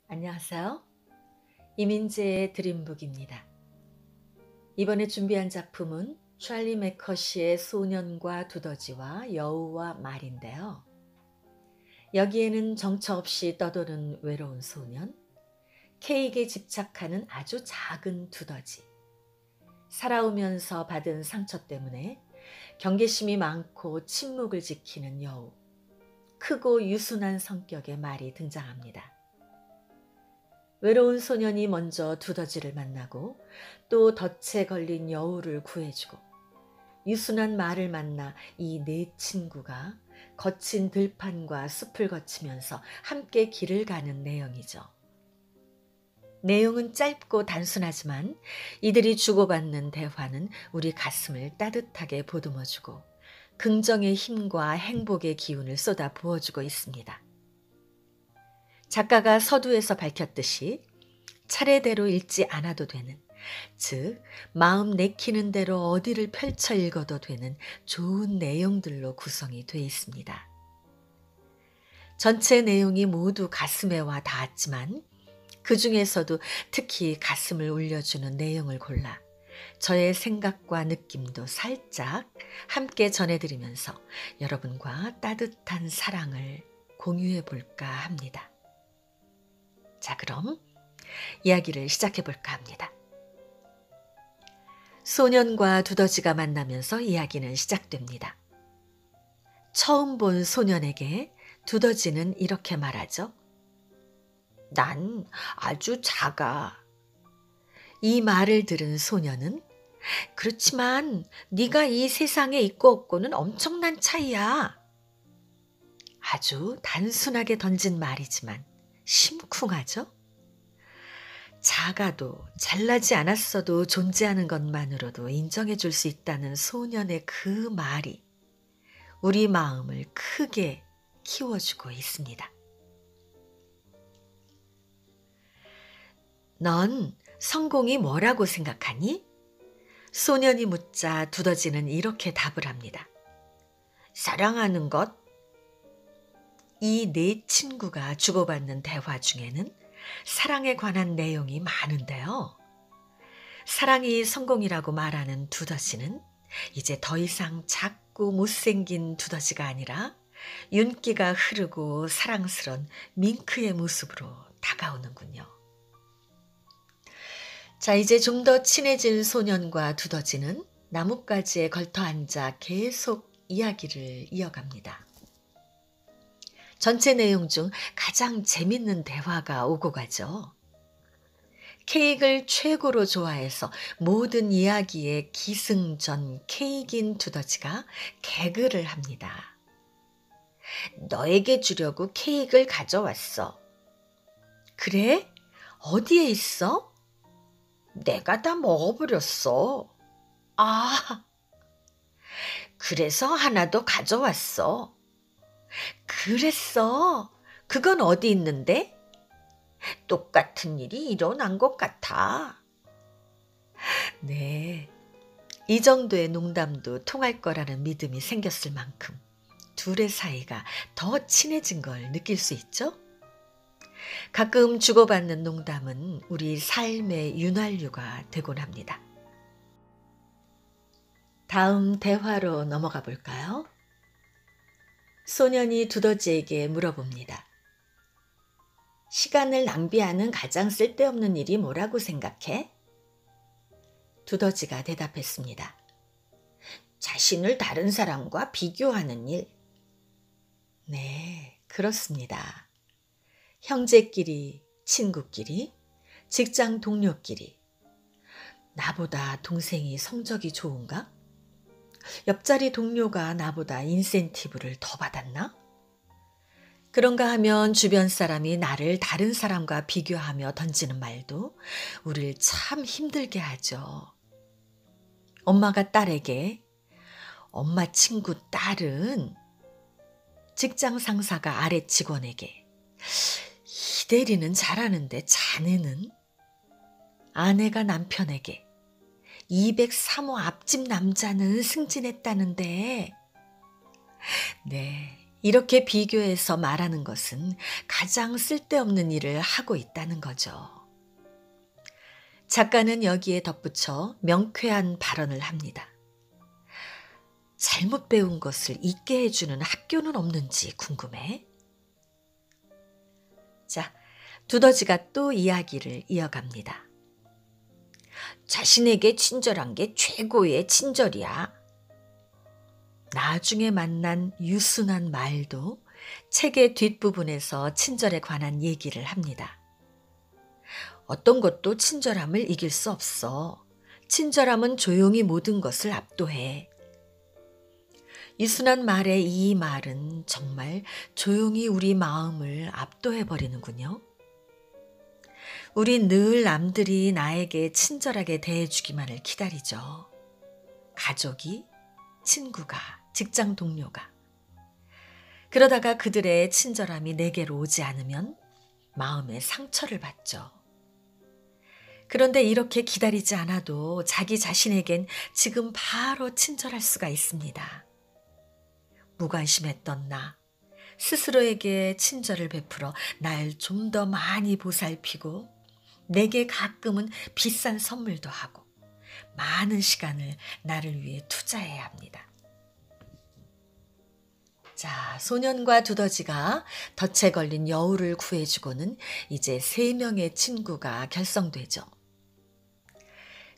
안녕하세요. 이민재의 드림북입니다. 이번에 준비한 작품은 찰리 매커시의 소년과 두더지와 여우와 말인데요. 여기에는 정처 없이 떠도는 외로운 소년, 케이크에 집착하는 아주 작은 두더지, 살아오면서 받은 상처 때문에 경계심이 많고 침묵을 지키는 여우, 크고 유순한 성격의 말이 등장합니다. 외로운 소년이 먼저 두더지를 만나고 또 덫에 걸린 여우를 구해주고 유순한 말을 만나 이 네 친구가 거친 들판과 숲을 거치면서 함께 길을 가는 내용이죠. 내용은 짧고 단순하지만 이들이 주고받는 대화는 우리 가슴을 따뜻하게 보듬어주고 긍정의 힘과 행복의 기운을 쏟아 부어주고 있습니다. 작가가 서두에서 밝혔듯이 차례대로 읽지 않아도 되는, 즉 마음 내키는 대로 어디를 펼쳐 읽어도 되는 좋은 내용들로 구성이 되어 있습니다. 전체 내용이 모두 가슴에 와 닿았지만 그 중에서도 특히 가슴을 울려주는 내용을 골라 저의 생각과 느낌도 살짝 함께 전해드리면서 여러분과 따뜻한 사랑을 공유해 볼까 합니다. 자, 그럼 이야기를 시작해 볼까 합니다. 소년과 두더지가 만나면서 이야기는 시작됩니다. 처음 본 소년에게 두더지는 이렇게 말하죠. 난 아주 작아. 이 말을 들은 소년은 그렇지만 네가 이 세상에 있고 없고는 엄청난 차이야. 아주 단순하게 던진 말이지만 심쿵하죠? 작아도 잘나지 않았어도 존재하는 것만으로도 인정해 줄 수 있다는 소년의 그 말이 우리 마음을 크게 키워주고 있습니다. 넌 성공이 뭐라고 생각하니? 소년이 묻자 두더지는 이렇게 답을 합니다. 사랑하는 것? 이 네 친구가 주고받는 대화 중에는 사랑에 관한 내용이 많은데요. 사랑이 성공이라고 말하는 두더지는 이제 더 이상 작고 못생긴 두더지가 아니라 윤기가 흐르고 사랑스런 밍크의 모습으로 다가오는군요. 자, 이제 좀 더 친해진 소년과 두더지는 나뭇가지에 걸터 앉아 계속 이야기를 이어갑니다. 전체 내용 중 가장 재밌는 대화가 오고 가죠. 케이크를 최고로 좋아해서 모든 이야기의 기승전 케이크인 두더지가 개그를 합니다. 너에게 주려고 케이크를 가져왔어. 그래? 어디에 있어? 내가 다 먹어버렸어. 아, 그래서 하나 더 가져왔어. 그랬어? 그건 어디 있는데? 똑같은 일이 일어난 것 같아. 네, 이 정도의 농담도 통할 거라는 믿음이 생겼을 만큼 둘의 사이가 더 친해진 걸 느낄 수 있죠? 가끔 주고받는 농담은 우리 삶의 윤활유가 되곤 합니다. 다음 대화로 넘어가 볼까요? 소년이 두더지에게 물어봅니다. 시간을 낭비하는 가장 쓸데없는 일이 뭐라고 생각해? 두더지가 대답했습니다. 자신을 다른 사람과 비교하는 일. 네, 그렇습니다. 형제끼리, 친구끼리, 직장 동료끼리. 나보다 동생이 성적이 좋은가? 옆자리 동료가 나보다 인센티브를 더 받았나? 그런가 하면 주변 사람이 나를 다른 사람과 비교하며 던지는 말도 우리를 참 힘들게 하죠. 엄마가 딸에게 엄마 친구 딸은 직장 상사가 아래 직원에게 이 대리는 잘하는데 자네는? 아내가 남편에게 203호 앞집 남자는 승진했다는데 네, 이렇게 비교해서 말하는 것은 가장 쓸데없는 일을 하고 있다는 거죠. 작가는 여기에 덧붙여 명쾌한 발언을 합니다. 잘못 배운 것을 잊게 해주는 학교는 없는지 궁금해? 자, 두더지가 또 이야기를 이어갑니다. 자신에게 친절한 게 최고의 친절이야. 나중에 만난 유순한 말도 책의 뒷부분에서 친절에 관한 얘기를 합니다. 어떤 것도 친절함을 이길 수 없어. 친절함은 조용히 모든 것을 압도해. 유순한 말의 이 말은 정말 조용히 우리 마음을 압도해버리는군요. 우린 늘 남들이 나에게 친절하게 대해주기만을 기다리죠. 가족이, 친구가, 직장 동료가. 그러다가 그들의 친절함이 내게로 오지 않으면 마음에 상처를 받죠. 그런데 이렇게 기다리지 않아도 자기 자신에겐 지금 바로 친절할 수가 있습니다. 무관심했던 나, 스스로에게 친절을 베풀어 날 좀 더 많이 보살피고 내게 가끔은 비싼 선물도 하고 많은 시간을 나를 위해 투자해야 합니다. 자, 소년과 두더지가 덫에 걸린 여우를 구해주고는 이제 3명의 친구가 결성되죠.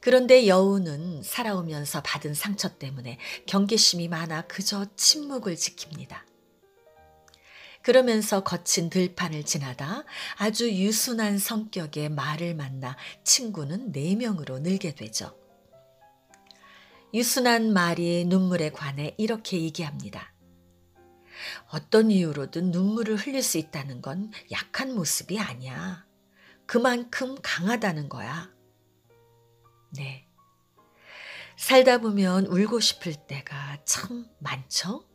그런데 여우는 살아오면서 받은 상처 때문에 경계심이 많아 그저 침묵을 지킵니다. 그러면서 거친 들판을 지나다 아주 유순한 성격의 말을 만나 친구는 4명으로 늘게 되죠. 유순한 말이 눈물에 관해 이렇게 얘기합니다. 어떤 이유로든 눈물을 흘릴 수 있다는 건 약한 모습이 아니야. 그만큼 강하다는 거야. 네. 살다 보면 울고 싶을 때가 참 많죠?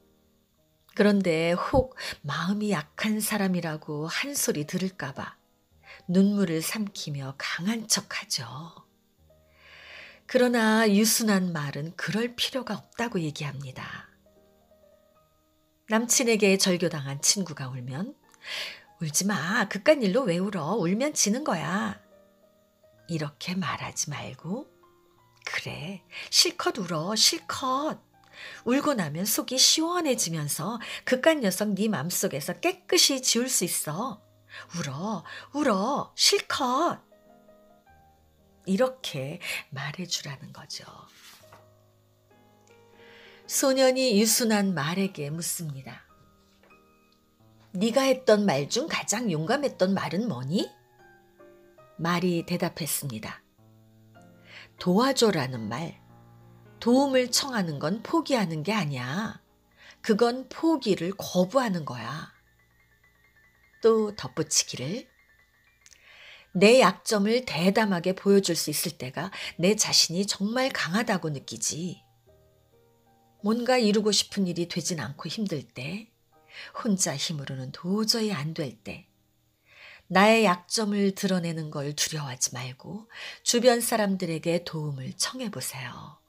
그런데 혹 마음이 약한 사람이라고 한 소리 들을까봐 눈물을 삼키며 강한 척하죠. 그러나 유순한 말은 그럴 필요가 없다고 얘기합니다. 남친에게 절교당한 친구가 울면 울지 마. 그깟 일로 왜 울어. 울면 지는 거야. 이렇게 말하지 말고 그래. 실컷 울어. 실컷. 울고 나면 속이 시원해지면서 그깟 녀석 네 맘속에서 깨끗이 지울 수 있어. 울어. 울어. 실컷. 이렇게 말해주라는 거죠. 소년이 유순한 말에게 묻습니다. 네가 했던 말 중 가장 용감했던 말은 뭐니? 말이 대답했습니다. 도와줘라는 말. 도움을 청하는 건 포기하는 게 아니야. 그건 포기를 거부하는 거야. 또 덧붙이기를 내 약점을 대담하게 보여줄 수 있을 때가 내 자신이 정말 강하다고 느끼지. 뭔가 이루고 싶은 일이 되진 않고 힘들 때, 혼자 힘으로는 도저히 안 될 때, 나의 약점을 드러내는 걸 두려워하지 말고 주변 사람들에게 도움을 청해보세요.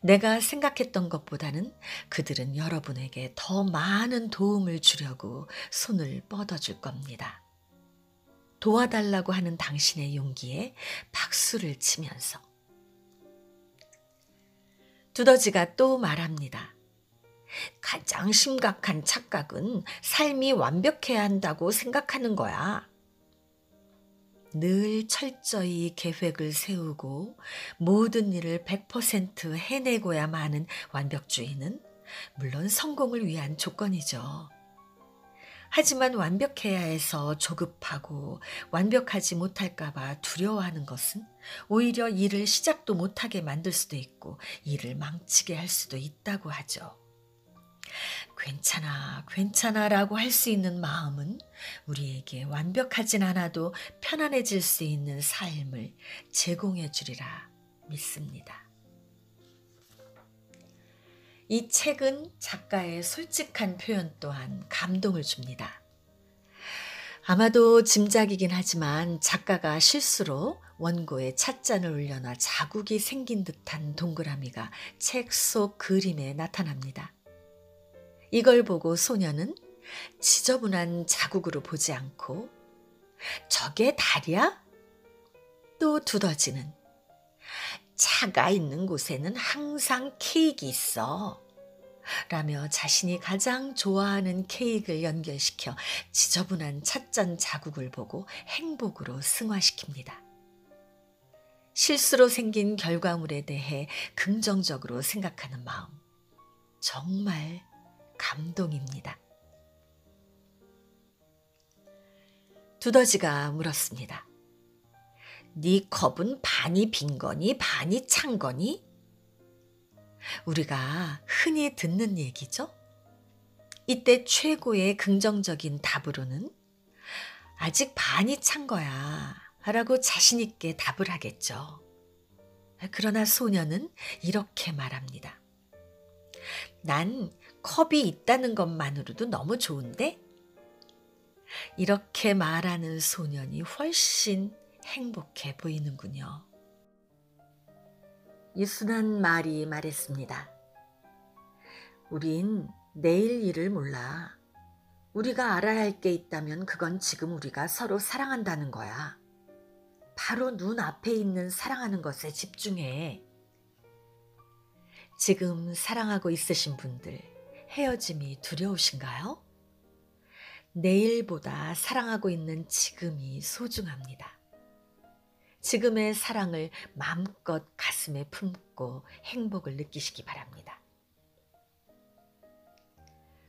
내가 생각했던 것보다는 그들은 여러분에게 더 많은 도움을 주려고 손을 뻗어줄 겁니다. 도와달라고 하는 당신의 용기에 박수를 치면서. 두더지가 또 말합니다. 가장 심각한 착각은 삶이 완벽해야 한다고 생각하는 거야. 늘 철저히 계획을 세우고 모든 일을 100% 해내고야만 하는 완벽주의는 물론 성공을 위한 조건이죠. 하지만 완벽해야 해서 조급하고 완벽하지 못할까 봐 두려워하는 것은 오히려 일을 시작도 못하게 만들 수도 있고 일을 망치게 할 수도 있다고 하죠. 괜찮아, 괜찮아라고 할 수 있는 마음은 우리에게 완벽하진 않아도 편안해질 수 있는 삶을 제공해 주리라 믿습니다. 이 책은 작가의 솔직한 표현 또한 감동을 줍니다. 아마도 짐작이긴 하지만 작가가 실수로 원고에 찻잔을 올려놔 자국이 생긴 듯한 동그라미가 책 속 그림에 나타납니다. 이걸 보고 소녀는 지저분한 자국으로 보지 않고 저게 달이야? 또 두더지는 차가 있는 곳에는 항상 케이크 있어 라며 자신이 가장 좋아하는 케이크를 연결시켜 지저분한 찻잔 자국을 보고 행복으로 승화시킵니다. 실수로 생긴 결과물에 대해 긍정적으로 생각하는 마음, 정말 감동입니다. 두더지가 물었습니다. 네 컵은 반이 빈 거니 반이 찬 거니? 우리가 흔히 듣는 얘기죠. 이때 최고의 긍정적인 답으로는 아직 반이 찬 거야 라고 자신 있게 답을 하겠죠. 그러나 소녀는 이렇게 말합니다. 난 컵이 있다는 것만으로도 너무 좋은데? 이렇게 말하는 소년이 훨씬 행복해 보이는군요. 유순한 말이 말했습니다. 우린 내일 일을 몰라. 우리가 알아야 할 게 있다면 그건 지금 우리가 서로 사랑한다는 거야. 바로 눈앞에 있는 사랑하는 것에 집중해. 지금 사랑하고 있으신 분들, 헤어짐이 두려우신가요? 내일보다 사랑하고 있는 지금이 소중합니다. 지금의 사랑을 마음껏 가슴에 품고 행복을 느끼시기 바랍니다.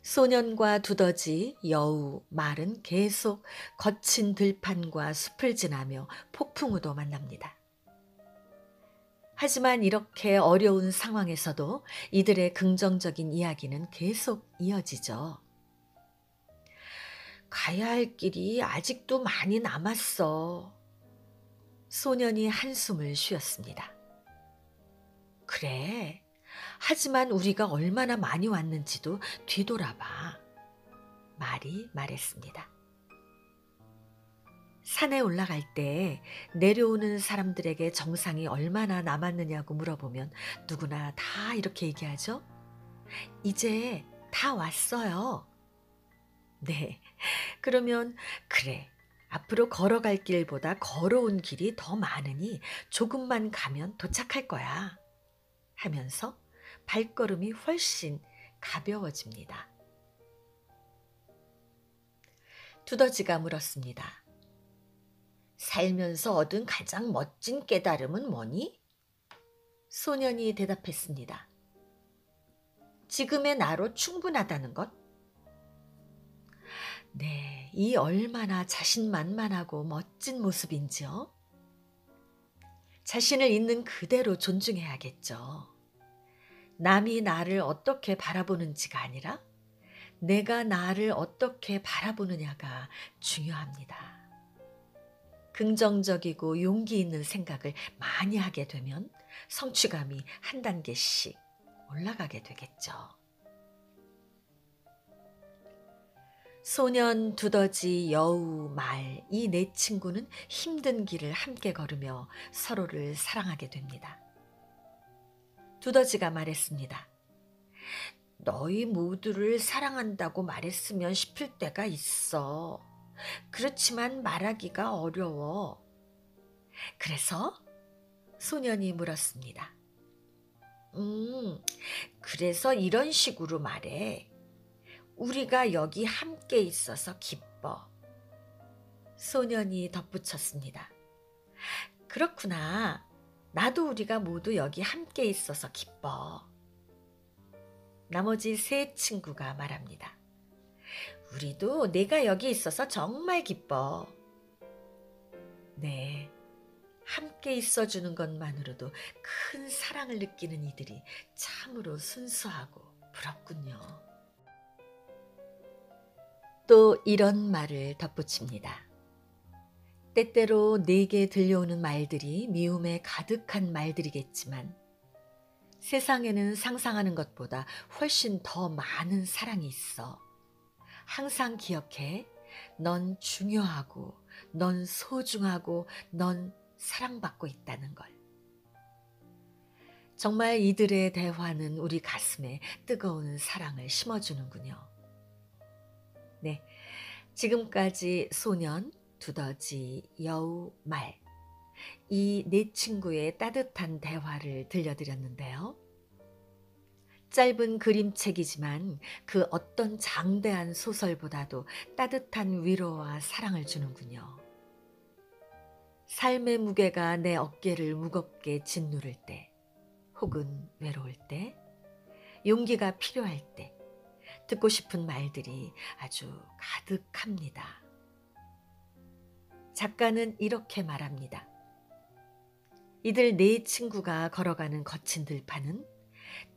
소년과 두더지, 여우, 말은 계속 거친 들판과 숲을 지나며 폭풍우도 만납니다. 하지만 이렇게 어려운 상황에서도 이들의 긍정적인 이야기는 계속 이어지죠. 가야 할 길이 아직도 많이 남았어. 소년이 한숨을 쉬었습니다. 그래. 하지만 우리가 얼마나 많이 왔는지도 뒤돌아봐. 말이 말했습니다. 산에 올라갈 때 내려오는 사람들에게 정상이 얼마나 남았느냐고 물어보면 누구나 다 이렇게 얘기하죠. 이제 다 왔어요. 네. 그러면 그래. 앞으로 걸어갈 길보다 걸어온 길이 더 많으니 조금만 가면 도착할 거야. 하면서 발걸음이 훨씬 가벼워집니다. 두더지가 물었습니다. 살면서 얻은 가장 멋진 깨달음은 뭐니? 소년이 대답했습니다. 지금의 나로 충분하다는 것. 네, 이 얼마나 자신만만하고 멋진 모습인지요. 자신을 있는 그대로 존중해야겠죠. 남이 나를 어떻게 바라보는지가 아니라 내가 나를 어떻게 바라보느냐가 중요합니다. 긍정적이고 용기 있는 생각을 많이 하게 되면 성취감이 한 단계씩 올라가게 되겠죠. 소년, 두더지, 여우, 말, 이 네 친구는 힘든 길을 함께 걸으며 서로를 사랑하게 됩니다. 두더지가 말했습니다. 너희 모두를 사랑한다고 말했으면 싶을 때가 있어. 그렇지만 말하기가 어려워. 그래서? 소년이 물었습니다. 그래서 이런 식으로 말해. 우리가 여기 함께 있어서 기뻐. 소년이 덧붙였습니다. 그렇구나. 나도 우리가 모두 여기 함께 있어서 기뻐. 나머지 세 친구가 말합니다. 우리도 내가 여기 있어서 정말 기뻐. 네, 함께 있어주는 것만으로도 큰 사랑을 느끼는 이들이 참으로 순수하고 부럽군요. 또 이런 말을 덧붙입니다. 때때로 내게 들려오는 말들이 미움에 가득한 말들이겠지만 세상에는 상상하는 것보다 훨씬 더 많은 사랑이 있어. 항상 기억해. 넌 중요하고, 넌 소중하고, 넌 사랑받고 있다는 걸. 정말 이들의 대화는 우리 가슴에 뜨거운 사랑을 심어주는군요. 네, 지금까지 소년, 두더지, 여우, 말, 이 네 친구의 따뜻한 대화를 들려드렸는데요. 짧은 그림책이지만 그 어떤 장대한 소설보다도 따뜻한 위로와 사랑을 주는군요. 삶의 무게가 내 어깨를 무겁게 짓누를 때, 혹은 외로울 때, 용기가 필요할 때, 듣고 싶은 말들이 아주 가득합니다. 작가는 이렇게 말합니다. 이들 네 친구가 걸어가는 거친 들판은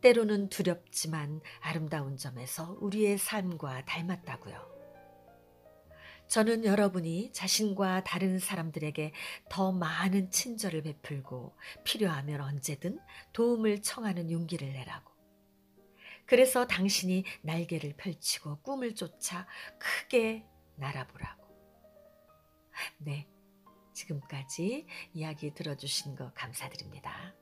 때로는 두렵지만 아름다운 점에서 우리의 삶과 닮았다고요. 저는 여러분이 자신과 다른 사람들에게 더 많은 친절을 베풀고 필요하면 언제든 도움을 청하는 용기를 내라고. 그래서 당신이 날개를 펼치고 꿈을 쫓아 크게 날아보라고. 네, 지금까지 이야기 들어주신 거 감사드립니다.